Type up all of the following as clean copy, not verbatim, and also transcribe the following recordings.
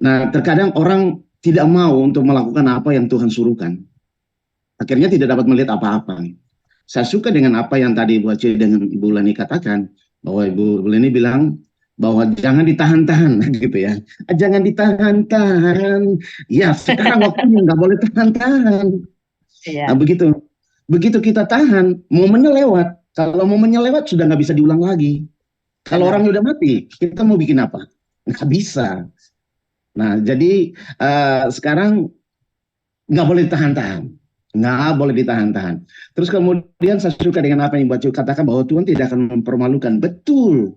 Nah, terkadang orang tidak mau untuk melakukan apa yang Tuhan suruhkan. Akhirnya tidak dapat melihat apa-apa. Saya suka dengan apa yang tadi Bu Aceh dengan Ibu Leni katakan, bahwa Ibu Leni bilang bahwa jangan ditahan-tahan gitu ya. Jangan ditahan-tahan. Ya, sekarang waktunya nggak boleh tahan-tahan. Nah, Iya, begitu. Begitu kita tahan, momennya lewat. Kalau momennya lewat, sudah nggak bisa diulang lagi. Kalau benar. orangnya udah mati, kita mau bikin apa? Nggak bisa. Nah, jadi sekarang nggak boleh ditahan-tahan. Nggak boleh ditahan-tahan. Terus kemudian saya suka dengan apa yang Mbak Cu katakan bahwa Tuhan tidak akan mempermalukan. Betul.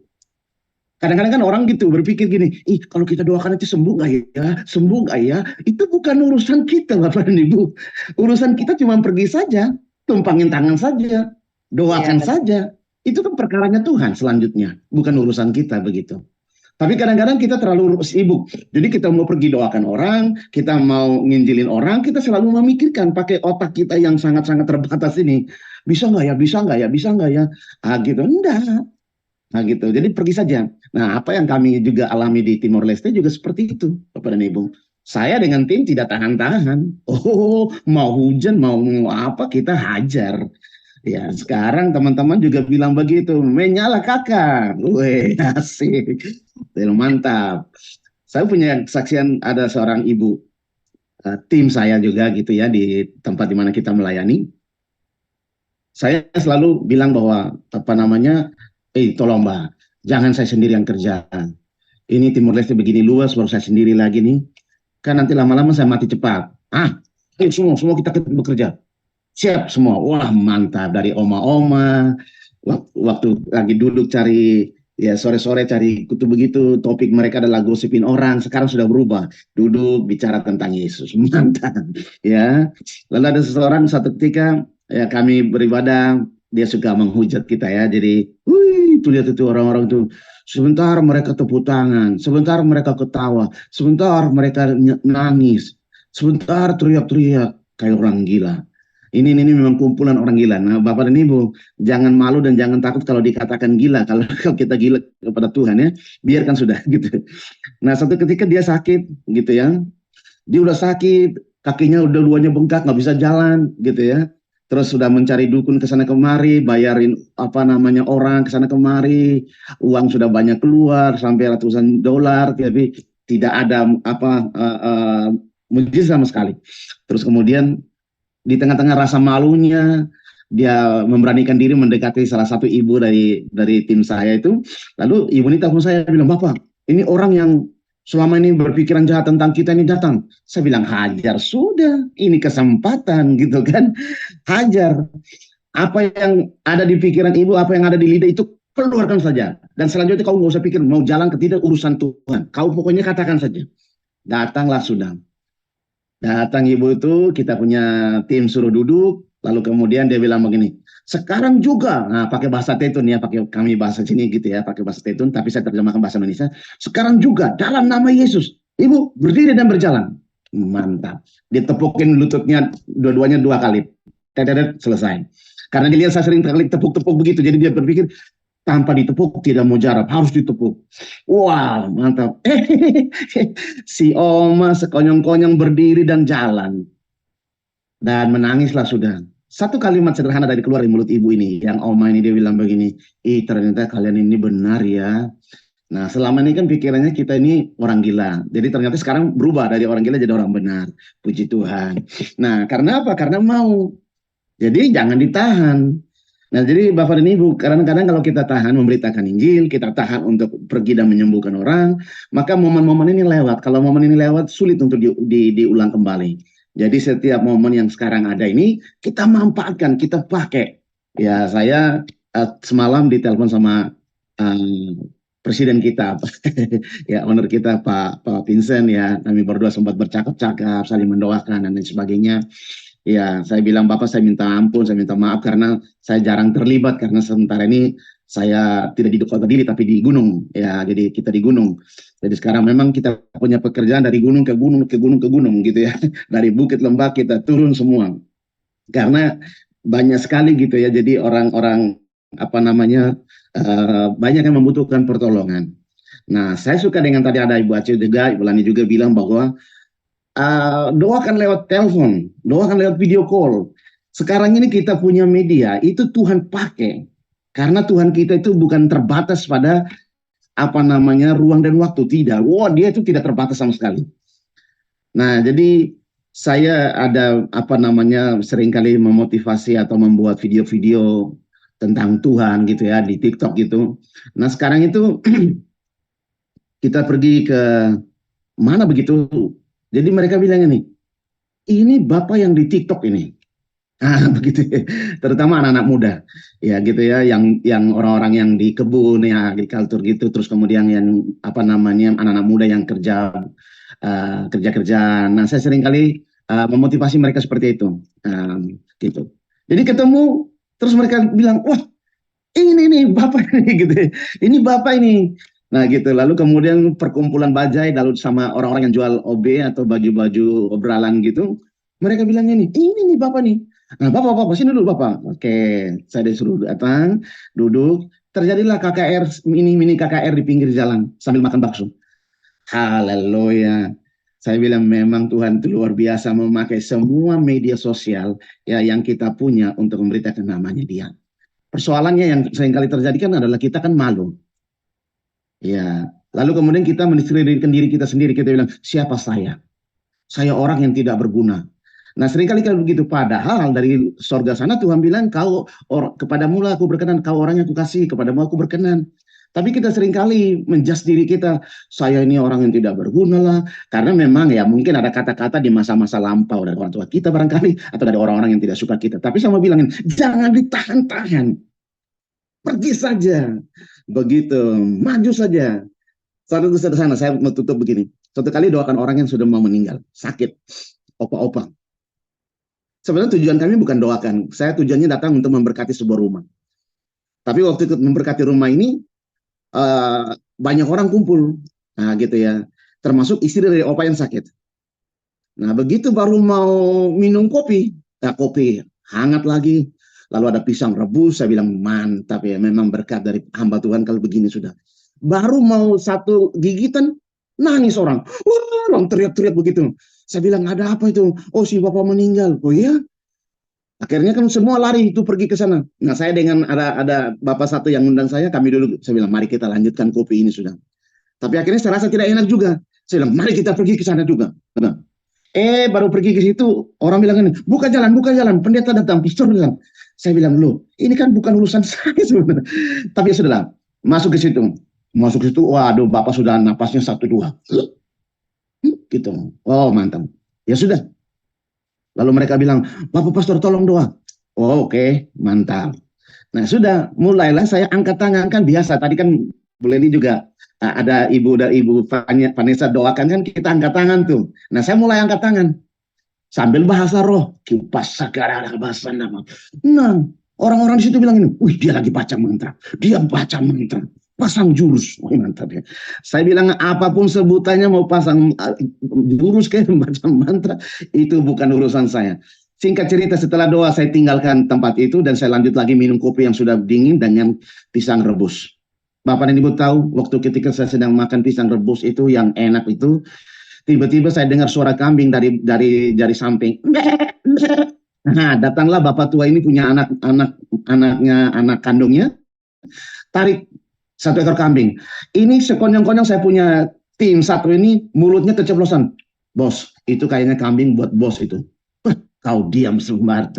Kadang-kadang kan orang gitu berpikir gini, ih kalau kita doakan itu sembuh nggak ya? Sembuh nggak ya? Itu bukan urusan kita Bapak dan Ibu. Urusan kita cuma pergi saja, tumpangin tangan saja, Iya, doakan benar. saja. Itu kan perkaranya Tuhan selanjutnya, bukan urusan kita begitu. Tapi kadang-kadang kita terlalu sibuk. Jadi kita mau pergi doakan orang, kita mau nginjilin orang, kita selalu memikirkan pakai otak kita yang sangat-sangat terbatas ini. Bisa nggak ya, bisa nggak ya, bisa nggak ya? Ah gitu, enggak. Nah gitu, jadi pergi saja. Nah apa yang kami juga alami di Timor Leste juga seperti itu, Bapak dan Ibu. Saya dengan tim tidak tahan-tahan. Oh, mau hujan, mau apa, kita hajar. Ya, sekarang teman-teman juga bilang begitu. Menyala kakak. Wih, asik. Mantap. Saya punya kesaksian ada seorang ibu, tim saya juga gitu ya, di tempat di mana kita melayani. Saya selalu bilang bahwa, apa namanya, tolong Mbak, jangan saya sendiri yang kerja. Ini Timur Leste begini luas, baru saya sendiri lagi nih. Kan nanti lama-lama saya mati cepat. Ayo semua kita bekerja. Siap semua. Wah mantap, dari oma-oma. Waktu lagi duduk cari, ya sore-sore cari kutu begitu, topik mereka adalah gosipin orang. Sekarang sudah berubah, duduk bicara tentang Yesus. Mantap ya. Lalu ada seseorang satu ketika ya kami beribadah, dia suka menghujat kita ya. Jadi wih, itu lihat itu orang-orang tuh, sebentar mereka tepuk tangan, sebentar mereka ketawa, sebentar mereka nangis, sebentar teriak-teriak kayak orang gila. Ini memang kumpulan orang gila. Nah, Bapak dan Ibu, jangan malu dan jangan takut kalau dikatakan gila. Kalau kita gila kepada Tuhan ya, biarkan sudah gitu. Nah, satu ketika dia sakit gitu ya. Dia udah sakit, kakinya udah duanya bengkak, nggak bisa jalan gitu ya. Terus sudah mencari dukun ke sana kemari, bayarin apa namanya orang ke sana kemari, uang sudah banyak keluar sampai ratusan dolar, tapi tidak ada apa mujizat sama sekali. Terus kemudian di tengah-tengah rasa malunya, dia memberanikan diri mendekati salah satu ibu dari tim saya itu. Lalu ibu ini telepon saya bilang, Bapak, ini orang yang selama ini berpikiran jahat tentang kita ini datang. Saya bilang, hajar sudah, ini kesempatan gitu kan. Hajar. Apa yang ada di pikiran ibu, apa yang ada di lidah itu keluarkan saja. Dan selanjutnya kau nggak usah pikir mau jalan ke tidak urusan Tuhan. Kau pokoknya katakan saja. Datanglah sudah. Datang ibu itu, kita punya tim suruh duduk, lalu kemudian dia bilang begini, sekarang juga, nah pakai bahasa Tetun ya, pakai kami bahasa sini gitu ya, pakai bahasa Tetun, tapi saya terjemahkan bahasa Indonesia, sekarang juga dalam nama Yesus, ibu berdiri dan berjalan. Mantap. Ditepukin lututnya dua-duanya dua kali. Tetetet, selesai. Karena dia lihat saya sering kali tepuk-tepuk begitu, jadi dia berpikir, tanpa ditepuk tidak mau jarak, harus ditepuk. Wah, mantap. Si Oma sekonyong-konyong berdiri dan jalan. Dan menangislah sudah. Satu kalimat sederhana dari keluar dari mulut ibu ini. Yang Oma ini dia bilang begini, ternyata kalian ini benar ya. Nah selama ini kan pikirannya kita ini orang gila. Jadi ternyata sekarang berubah dari orang gila jadi orang benar. Puji Tuhan. Nah karena apa? Karena mau. Jadi jangan ditahan. Nah, jadi Bapak dan Ibu, kadang-kadang kalau kita tahan memberitakan Injil, kita tahan untuk pergi dan menyembuhkan orang, maka momen-momen ini lewat. Kalau momen ini lewat, sulit untuk diulang kembali. Jadi setiap momen yang sekarang ada ini, kita manfaatkan, kita pakai. Ya, saya semalam ditelepon sama uh, presiden kita, ya owner kita Pak Vincent ya, kami berdua sempat bercakap-cakap, saling mendoakan dan lain sebagainya. Ya, saya bilang Bapak saya minta ampun, saya minta maaf karena saya jarang terlibat karena sementara ini saya tidak di kota diri tapi di gunung. Ya, jadi kita di gunung. Jadi sekarang memang kita punya pekerjaan dari gunung ke gunung ke gunung ke gunung gitu ya. Dari bukit lembah kita turun semua. Karena banyak sekali gitu ya. Jadi orang-orang apa namanya banyak yang membutuhkan pertolongan. Nah, saya suka dengan tadi ada Ibu Aceh juga, Ibu Lani juga bilang bahwa doakan lewat telepon, doakan lewat video call. Sekarang ini kita punya media, itu Tuhan pakai. Karena Tuhan kita itu bukan terbatas pada apa namanya ruang dan waktu, tidak. Wah, dia itu tidak terbatas sama sekali. Nah, jadi saya ada apa namanya seringkali memotivasi atau membuat video-video tentang Tuhan gitu ya di TikTok gitu. Nah, sekarang itu kita pergi ke mana begitu. Jadi mereka bilang ini Bapak yang di TikTok ini. Ah, begitu ya. Terutama anak-anak muda. Ya gitu ya, yang orang-orang yang di kebun ya, agrikultur gitu, terus kemudian yang apa namanya anak-anak muda yang kerja-kerja. Nah, saya sering kali memotivasi mereka seperti itu. Gitu. Jadi ketemu terus mereka bilang, "Wah, ini nih Bapak ini," gitu. "Ini Bapak ini." Nah, gitu. Lalu kemudian perkumpulan bajai lalu sama orang-orang yang jual OB atau baju-baju obralan gitu. Mereka bilangnya ini nih Bapak nih. Nah, Bapak, sini dulu Bapak. Oke, saya disuruh datang, duduk. Terjadilah KKR, mini KKR di pinggir jalan sambil makan bakso. Haleluya. Saya bilang memang Tuhan itu luar biasa memakai semua media sosial ya yang kita punya untuk memberitakan namanya Dia. Persoalannya yang seringkali terjadi kan adalah kita kan malu. Ya, lalu kemudian kita mendiskreditkan diri kita sendiri. Kita bilang, siapa saya? Saya orang yang tidak berguna. Nah, seringkali kalau begitu. Padahal dari sorga sana Tuhan bilang, kepadamu lah aku berkenan, kau orang yang aku kasih, kepadamu aku berkenan. Tapi kita seringkali menjudge diri kita, saya ini orang yang tidak berguna lah. Karena memang ya mungkin ada kata-kata di masa-masa lampau dari orang tua kita barangkali, atau dari orang-orang yang tidak suka kita. Tapi saya mau bilangin, jangan ditahan-tahan. Pergi saja. Begitu, maju saja. Satu sederhana, saya mau tutup begini. Suatu kali doakan orang yang sudah mau meninggal, sakit, opa-opa. Sebenarnya tujuan kami bukan doakan, saya tujuannya datang untuk memberkati sebuah rumah. Tapi waktu ikut memberkati rumah ini, banyak orang kumpul, nah gitu ya, termasuk istri dari opa yang sakit. Nah begitu baru mau minum kopi, kopi hangat lagi, lalu ada pisang rebus, saya bilang mantap ya, memang berkat dari hamba Tuhan kalau begini sudah. Baru mau satu gigitan, nangis orang. Wah, orang teriak-teriak begitu. Saya bilang, ada apa itu? Oh, si Bapak meninggal. Oh iya? Akhirnya kan semua lari itu pergi ke sana. Nah, saya dengan ada Bapak satu yang undang saya, kami dulu, saya bilang, mari kita lanjutkan kopi ini sudah. Tapi akhirnya saya rasa tidak enak juga. Saya bilang, mari kita pergi ke sana juga. Nah, baru pergi ke situ, orang bilang ini, buka jalan, pendeta datang, pastor datang. Saya bilang, loh, ini kan bukan urusan saya sebenarnya. Tapi ya sudahlah, masuk ke situ. Waduh, Bapak sudah napasnya 1-2. Gitu. Oh, mantap. Ya sudah. Lalu mereka bilang, Bapak Pastor tolong doa. Oh, oke, mantap. Nah, sudah, mulailah saya angkat tangan. Kan biasa, tadi kan Bu Leni juga ada Ibu Vanessa doakan kan kita angkat tangan tuh. Nah, saya mulai angkat tangan. Sambil bahasa roh. Bahasa nama. Nah, orang-orang di situ bilang ini, wih dia lagi baca mantra. Dia baca mantra. Pasang jurus, oh, mantap ya. Saya bilang apapun sebutannya mau pasang jurus kayak baca mantra itu bukan urusan saya. Singkat cerita setelah doa saya tinggalkan tempat itu dan saya lanjut lagi minum kopi yang sudah dingin dengan pisang rebus. Bapak dan Ibu tahu waktu ketika saya sedang makan pisang rebus itu yang enak itu tiba-tiba saya dengar suara kambing dari samping. Nah, datanglah bapak tua ini punya anak kandungnya tarik satu ekor kambing. Ini sekonyong-konyong saya punya tim satu ini mulutnya keceplosan. Bos, itu kayaknya kambing buat bos itu. Kau diam sebentar,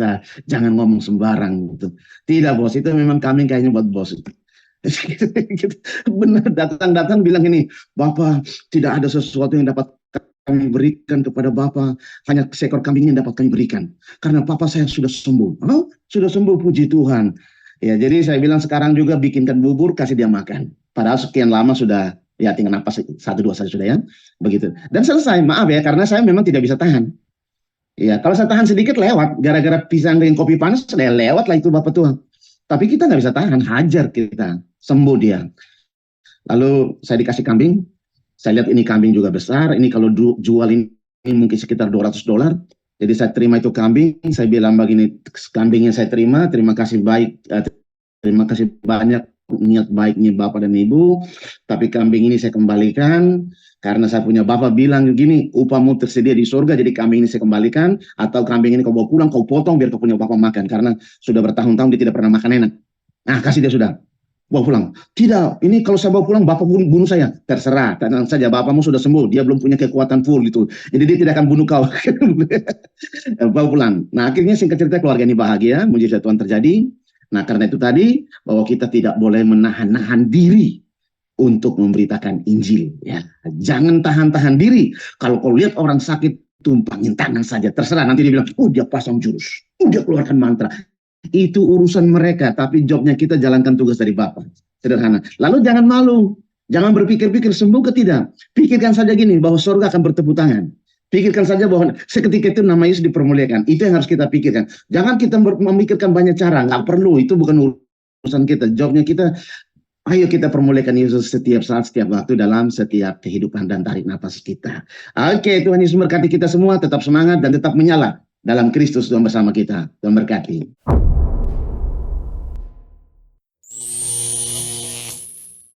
jangan ngomong sembarang gitu. Tidak bos, itu memang kambing kayaknya buat bos itu. Benar datang bilang ini, Bapak tidak ada sesuatu yang dapat kami berikan kepada Bapak, hanya seekor kambing yang dapat kami berikan. Karena Papa saya sudah sembuh. Oh, sudah sembuh, puji Tuhan. Ya, jadi saya bilang sekarang juga bikinkan bubur, kasih dia makan. Padahal sekian lama sudah, ya tinggal napas 1-2 saja sudah ya, begitu. Dan selesai, maaf ya, karena saya memang tidak bisa tahan. Ya, kalau saya tahan sedikit lewat, gara-gara pisang dengan kopi panas, saya lewat lah itu Bapak Tuhan. Tapi kita nggak bisa tahan, hajar kita, sembuh dia. Lalu saya dikasih kambing, saya lihat ini kambing juga besar, ini kalau jual ini mungkin sekitar $200. Jadi saya terima itu kambing, saya bilang begini, kambingnya saya terima kasih baik, terima kasih banyak niat baiknya Bapak dan Ibu, tapi kambing ini saya kembalikan karena saya punya Bapak bilang gini, upahmu tersedia di surga, jadi kambing ini saya kembalikan, atau kambing ini kau bawa pulang, kau potong biar kau punya Bapak makan, karena sudah bertahun-tahun dia tidak pernah makan enak. Nah, kasih dia sudah. Bawa pulang. Tidak, ini kalau saya bawa pulang, Bapak bunuh saya. Terserah, tenang saja, Bapakmu sudah sembuh. Dia belum punya kekuatan full gitu. Jadi dia tidak akan bunuh kau. Bawa pulang. Nah, akhirnya singkat cerita keluarga ini bahagia, mujizat Tuhan terjadi. Nah, karena itu tadi, bahwa kita tidak boleh menahan-nahan diri untuk memberitakan Injil. Ya. Jangan tahan-tahan diri. Kalau kau lihat orang sakit, tumpangin tangan saja. Terserah, nanti dia bilang, oh dia pasang jurus. Oh dia keluarkan mantra. Itu urusan mereka, tapi jobnya kita jalankan tugas dari Bapa. Sederhana. Lalu jangan malu, jangan berpikir-pikir sembuh ke tidak. Pikirkan saja gini, bahwa surga akan bertepuk tangan. Pikirkan saja bahwa seketika itu nama Yesus dipermuliakan. Itu yang harus kita pikirkan. Jangan kita memikirkan banyak cara, nggak perlu. Itu bukan urusan kita. Jobnya kita, ayo kita permuliakan Yesus setiap saat, setiap waktu, dalam setiap kehidupan dan tarik nafas kita. Oke, Tuhan Yesus memberkati kita semua. Tetap semangat dan tetap menyala dalam Kristus Tuhan bersama kita. Tuhan berkati.